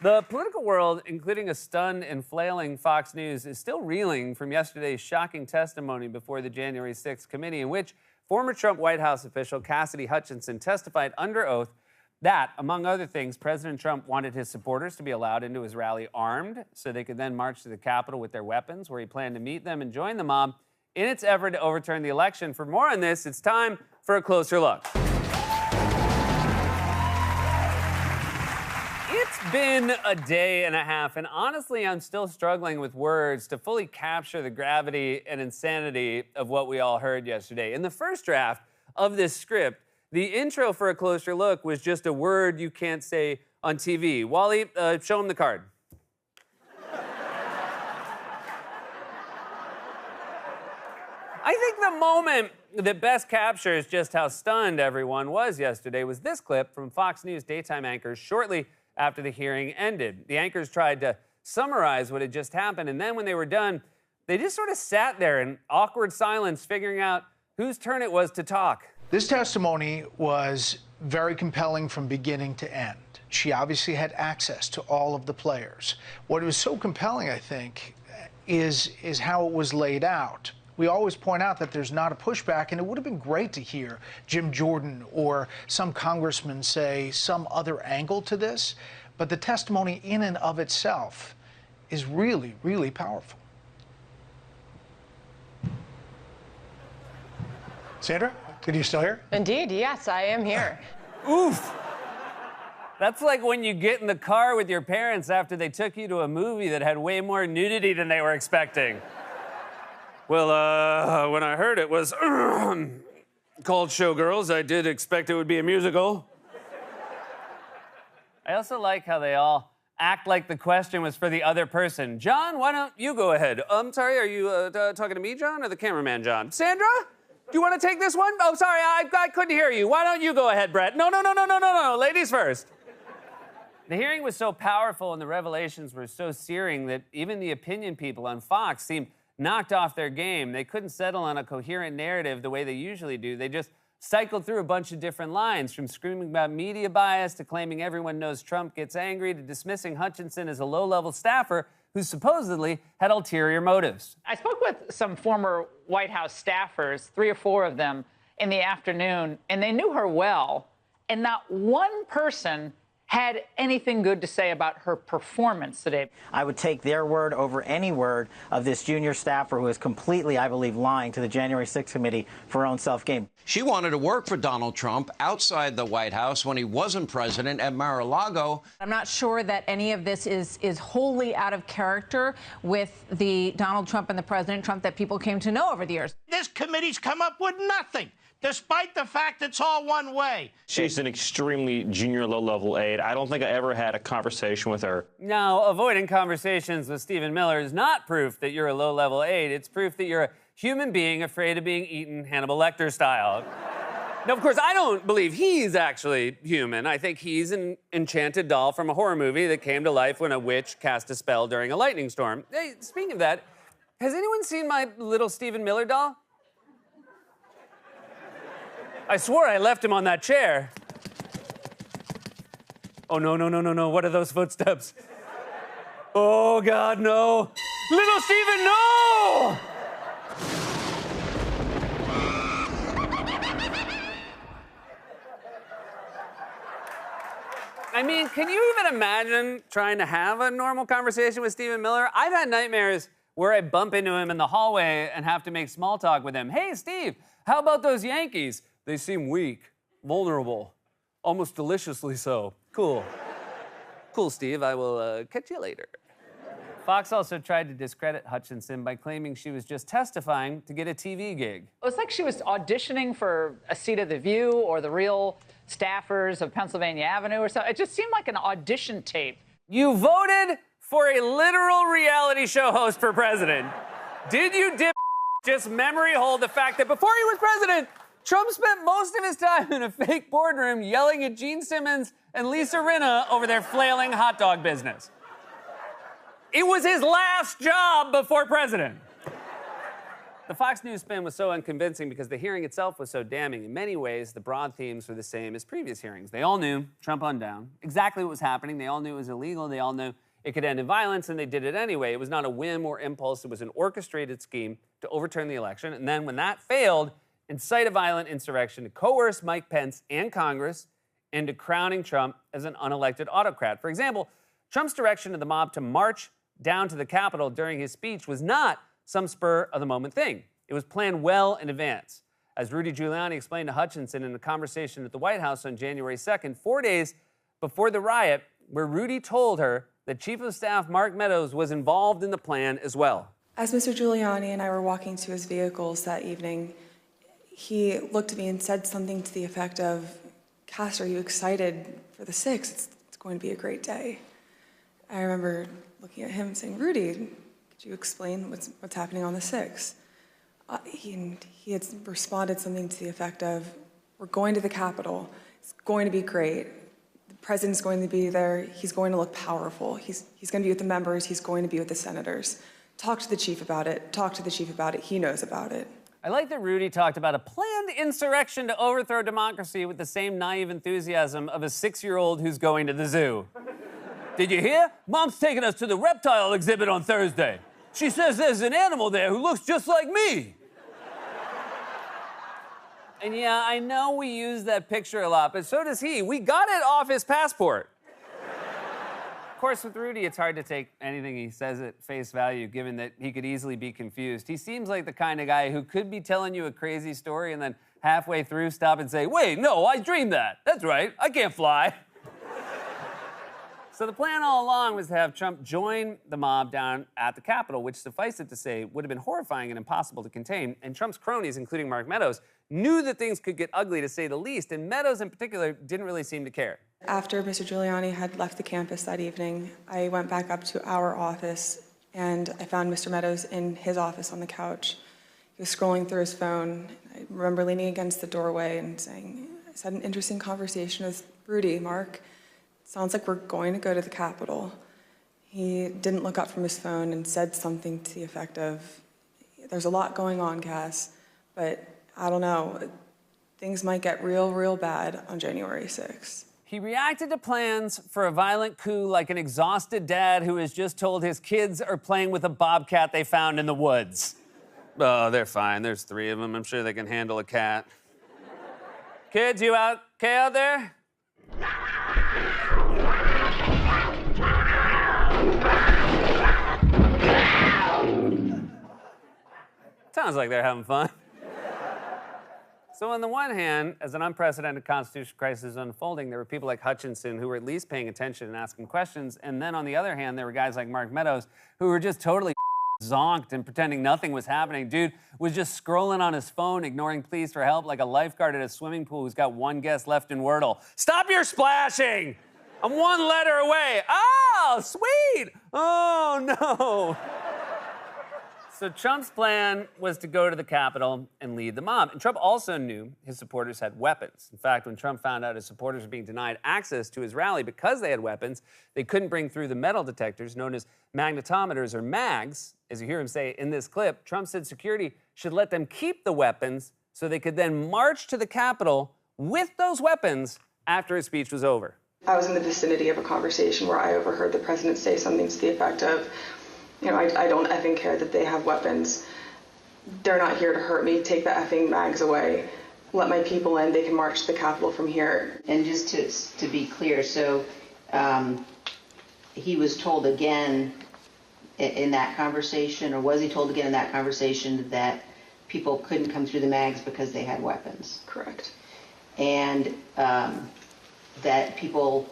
The political world, including a stunned and flailing Fox News, is still reeling from yesterday's shocking testimony before the January 6th committee, in which former Trump White House official Cassidy Hutchinson testified under oath that, among other things, President Trump wanted his supporters to be allowed into his rally armed so they could then march to the Capitol with their weapons, where he planned to meet them and join the mob in its effort to overturn the election. For more on this, it's time for a closer look. It's been a day and a half, and honestly, I'm still struggling with words to fully capture the gravity and insanity of what we all heard yesterday. In the first draft of this script, the intro for a closer look was just a word you can't say on TV. Wally, show him the card. I think the moment that best captures just how stunned everyone was yesterday was this clip from Fox News daytime anchors shortly after the hearing ended. The anchors tried to summarize what had just happened, and then when they were done, they just sort of sat there in awkward silence, figuring out whose turn it was to talk. This testimony was very compelling from beginning to end. She obviously had access to all of the players. What was so compelling, I think, is how it was laid out. We always point out that there's not a pushback, and it would have been great to hear Jim Jordan or some congressman say some other angle to this, but the testimony in and of itself is really, really powerful. Sandra, are you still here? Indeed, yes, I am here. Oof. That's like when you get in the car with your parents after they took you to a movie that had way more nudity than they were expecting. Well, when I heard it was called Showgirls, I did expect it would be a musical. I also like how they all act like the question was for the other person. John, why don't you go ahead? I'm sorry, are you talking to me, John, or the cameraman, John? Sandra, do you want to take this one? Oh, sorry, I couldn't hear you. Why don't you go ahead, Brett? No, ladies first. The hearing was so powerful and the revelations were so searing that even the opinion people on Fox seemed knocked off their game. They couldn't settle on a coherent narrative the way they usually do. They just cycled through a bunch of different lines, from screaming about media bias to claiming everyone knows Trump gets angry to dismissing Hutchinson as a low-level staffer who supposedly had ulterior motives. I spoke with some former White House staffers, 3 or 4 of them, in the afternoon, and they knew her well, and not one person had anything good to say about her performance today. I would take their word over any word of this junior staffer who is completely, I believe, lying to the January 6th committee for her own self-gain. She wanted to work for Donald Trump outside the White House when he wasn't president at Mar-a-Lago. I'm not sure that any of this is wholly out of character with the Donald Trump and the President Trump that people came to know over the years. This committee's come up with nothing, despite the fact it's all one way. She's an extremely junior low-level aide. I don't think I ever had a conversation with her. Now, avoiding conversations with Stephen Miller is not proof that you're a low-level aide. It's proof that you're a human being afraid of being eaten Hannibal Lecter style. Now, of course, I don't believe he's actually human. I think he's an enchanted doll from a horror movie that came to life when a witch cast a spell during a lightning storm. Hey, speaking of that, has anyone seen my little Stephen Miller doll? I swore I left him on that chair. Oh, no. What are those footsteps? Oh, God, no. Little Stephen, no! I mean, can you even imagine trying to have a normal conversation with Stephen Miller? I've had nightmares where I bump into him in the hallway and have to make small talk with him. Hey, Steve, how about those Yankees? They seem weak, vulnerable, almost deliciously so. Cool. Cool, Steve. I will catch you later. Fox also tried to discredit Hutchinson by claiming she was just testifying to get a TV gig. It was like she was auditioning for a seat at The View or the real staffers of Pennsylvania Avenue or something. It just seemed like an audition tape. You voted for a literal reality show host for president. Did you just memory hold the fact that before he was president, Trump spent most of his time in a fake boardroom yelling at Gene Simmons and Lisa Rinna over their flailing hot dog business? It was his last job before president. The Fox News spin was so unconvincing because the hearing itself was so damning. In many ways, the broad themes were the same as previous hearings. They all knew, Trump on down, exactly what was happening. They all knew it was illegal. They all knew it could end in violence, and they did it anyway. It was not a whim or impulse. It was an orchestrated scheme to overturn the election. And then when that failed, incite a violent insurrection to coerce Mike Pence and Congress into crowning Trump as an unelected autocrat. For example, Trump's direction to the mob to march down to the Capitol during his speech was not some spur-of-the-moment thing. It was planned well in advance. As Rudy Giuliani explained to Hutchinson in a conversation at the White House on January 2nd, 4 days before the riot, where Rudy told her that Chief of Staff Mark Meadows was involved in the plan as well. As Mr. Giuliani and I were walking to his vehicles that evening, he looked at me and said something to the effect of, "Cass, are you excited for the 6th? It's going to be a great day." I remember looking at him and saying, "Rudy, could you explain what's happening on the 6th? He had responded something to the effect of, "We're going to the Capitol. It's going to be great. The president's going to be there. He's going to look powerful. He's going to be with the members. He's going to be with the senators. Talk to the chief about it. Talk to the chief about it. He knows about it." I like that Rudy talked about a planned insurrection to overthrow democracy with the same naive enthusiasm of a 6-year-old who's going to the zoo. "Did you hear? Mom's taking us to the reptile exhibit on Thursday. She says there's an animal there who looks just like me." And yeah, I know we use that picture a lot, but so does he. We got it off his passport. Of course, with Rudy, it's hard to take anything he says at face value, given that he could easily be confused. He seems like the kind of guy who could be telling you a crazy story and then halfway through stop and say, "Wait, no, I dreamed that. That's right, I can't fly." So the plan all along was to have Trump join the mob down at the Capitol, which, suffice it to say, would have been horrifying and impossible to contain. And Trump's cronies, including Mark Meadows, knew that things could get ugly, to say the least, and Meadows in particular didn't really seem to care. After Mr. Giuliani had left the campus that evening, I went back up to our office, and I found Mr. Meadows in his office on the couch. He was scrolling through his phone. I remember leaning against the doorway and saying, "I just had an interesting conversation with Rudy, Mark. Sounds like we're going to go to the Capitol." He didn't look up from his phone and said something to the effect of, "There's a lot going on, Cass, but I don't know. Things might get real bad on January 6th. He reacted to plans for a violent coup like an exhausted dad who has just told his kids are playing with a bobcat they found in the woods. "Oh, they're fine. There's 3 of them. I'm sure they can handle a cat." "Kids, you okay out there?" Sounds like they're having fun. So on the one hand, as an unprecedented constitutional crisis is unfolding, there were people like Hutchinson who were at least paying attention and asking questions. And then on the other hand, there were guys like Mark Meadows who were just totally zonked and pretending nothing was happening. Dude was just scrolling on his phone, ignoring pleas for help like a lifeguard at a swimming pool who's got 1 guest left in Wordle. "Stop your splashing! I'm 1 letter away." "Oh, sweet! Oh, no." So Trump's plan was to go to the Capitol and lead the mob. And Trump also knew his supporters had weapons. In fact, when Trump found out his supporters were being denied access to his rally because they had weapons, they couldn't bring through the metal detectors known as magnetometers or mags. As you hear him say in this clip, Trump said security should let them keep the weapons so they could then march to the Capitol with those weapons after his speech was over. I was in the vicinity of a conversation where I overheard the president say something to the effect of, I don't effing care that they have weapons. They're not here to hurt me. Take the effing mags away. Let my people in. They can march to the Capitol from here." And just to be clear, so he was told again in that conversation, or was he told again in that conversation that people couldn't come through the mags because they had weapons? Correct. And that people,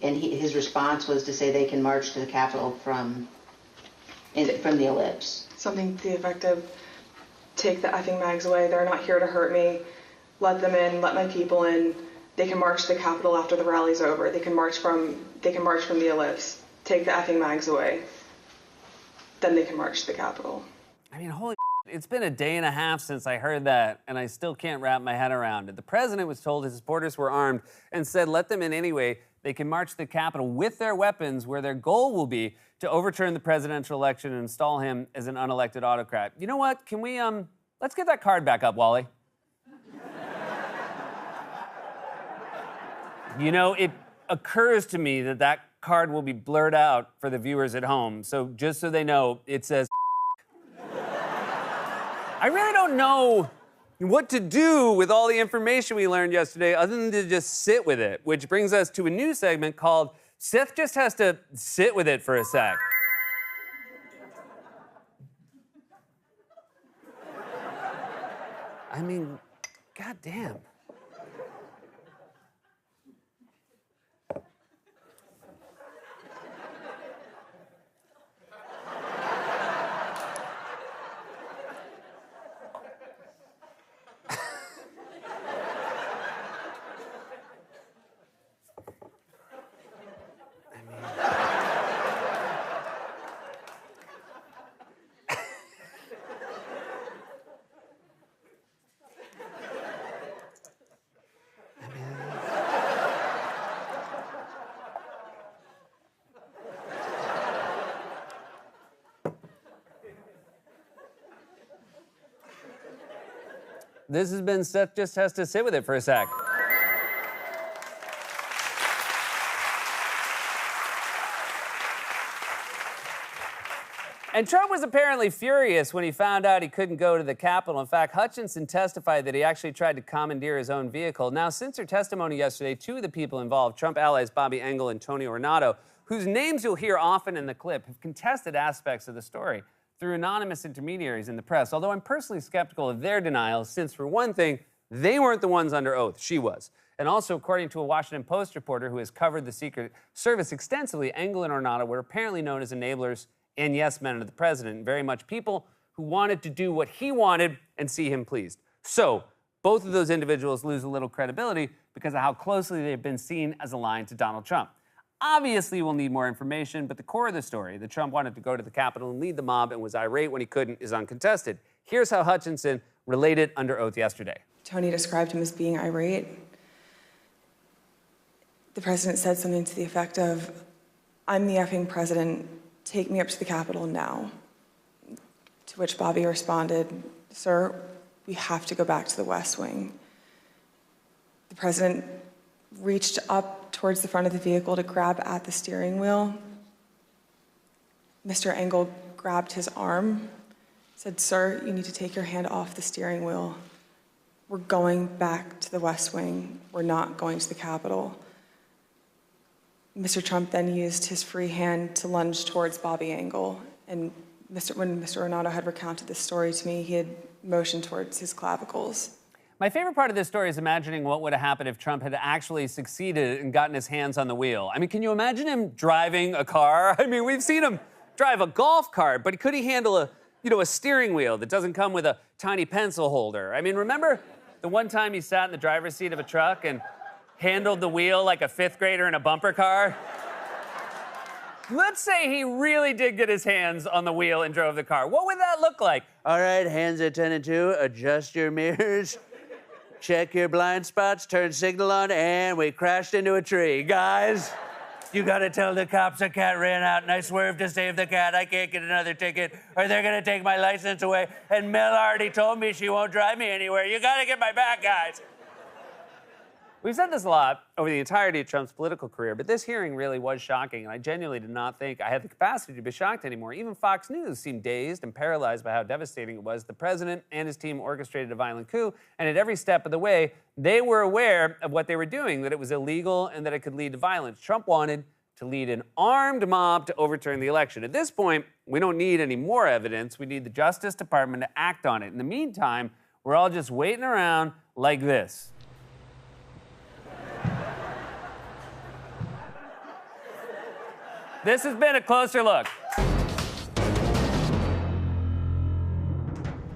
and his response was to say they can march to the Capitol from the ellipse. Something to the effect of, "Take the effing mags away. They're not here to hurt me. Let them in. Let my people in. They can march to the Capitol after the rally's over. They can march from the ellipse. Take the effing mags away. Then they can march to the Capitol." I mean, holy it's been a day and a half since I heard that, and I still can't wrap my head around it. The president was told his supporters were armed and said, "Let them in anyway," they can march to the Capitol with their weapons, where their goal will be to overturn the presidential election and install him as an unelected autocrat. You know what? Can we, let's get that card back up, Wally. You know, it occurs to me that that card will be blurred out for the viewers at home. So just so they know, it says I really don't know what to do with all the information we learned yesterday other than to just sit with it, which brings us to a new segment called Seth Just Has to Sit With It for a Sec. I mean, goddamn. This has been Seth Just Has to Sit With It for a Sec. And Trump was apparently furious when he found out he couldn't go to the Capitol. In fact, Hutchinson testified that he actually tried to commandeer his own vehicle. Now, since her testimony yesterday, two of the people involved, Trump allies Bobby Engel and Tony Ornato, whose names you'll hear often in the clip, have contested aspects of the story through anonymous intermediaries in the press, although I'm personally skeptical of their denials, since, for one thing, they weren't the ones under oath. She was. And also, according to a Washington Post reporter who has covered the Secret Service extensively, Engel and Ornato were apparently known as enablers and yes men of the president, very much people who wanted to do what he wanted and see him pleased. So, both of those individuals lose a little credibility because of how closely they've been seen as aligned to Donald Trump. Obviously, we'll need more information, but the core of the story, that Trump wanted to go to the Capitol and lead the mob and was irate when he couldn't, is uncontested. Here's how Hutchinson related under oath yesterday. Tony described him as being irate. The president said something to the effect of, "I'm the effing president, take me up to the Capitol now." To which Bobby responded, "Sir, we have to go back to the West Wing." The president reached up towards the front of the vehicle to grab at the steering wheel. Mr. Engel grabbed his arm, said, "Sir, you need to take your hand off the steering wheel. We're going back to the West Wing. We're not going to the Capitol." Mr. Trump then used his free hand to lunge towards Bobby Engel. And when Mr. Ornato had recounted this story to me, he had motioned towards his clavicles. My favorite part of this story is imagining what would have happened if Trump had actually succeeded and gotten his hands on the wheel. I mean, can you imagine him driving a car? I mean, we've seen him drive a golf cart, but could he handle a steering wheel that doesn't come with a tiny pencil holder? I mean, remember the one time he sat in the driver's seat of a truck and handled the wheel like a fifth grader in a bumper car? Let's say he really did get his hands on the wheel and drove the car. What would that look like? All right, hands at 10 and 2, adjust your mirrors, check your blind spots, turn signal on, and we crashed into a tree. Guys, you gotta tell the cops a cat ran out and I swerved to save the cat. I can't get another ticket or they're gonna take my license away. And Mel already told me she won't drive me anywhere. You gotta get my back, guys. We've said this a lot over the entirety of Trump's political career, but this hearing really was shocking, and I genuinely did not think I had the capacity to be shocked anymore. Even Fox News seemed dazed and paralyzed by how devastating it was. The president and his team orchestrated a violent coup, and at every step of the way, they were aware of what they were doing, that it was illegal and that it could lead to violence. Trump wanted to lead an armed mob to overturn the election. At this point, we don't need any more evidence. We need the Justice Department to act on it. In the meantime, we're all just waiting around like this. This has been a closer look.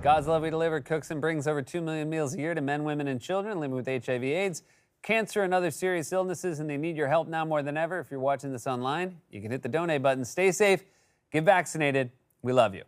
God's Love We Deliver cooks and brings over 2 million meals a year to men, women, and children living with HIV/AIDS, cancer, and other serious illnesses, and they need your help now more than ever. If you're watching this online, you can hit the donate button. Stay safe, get vaccinated. We love you.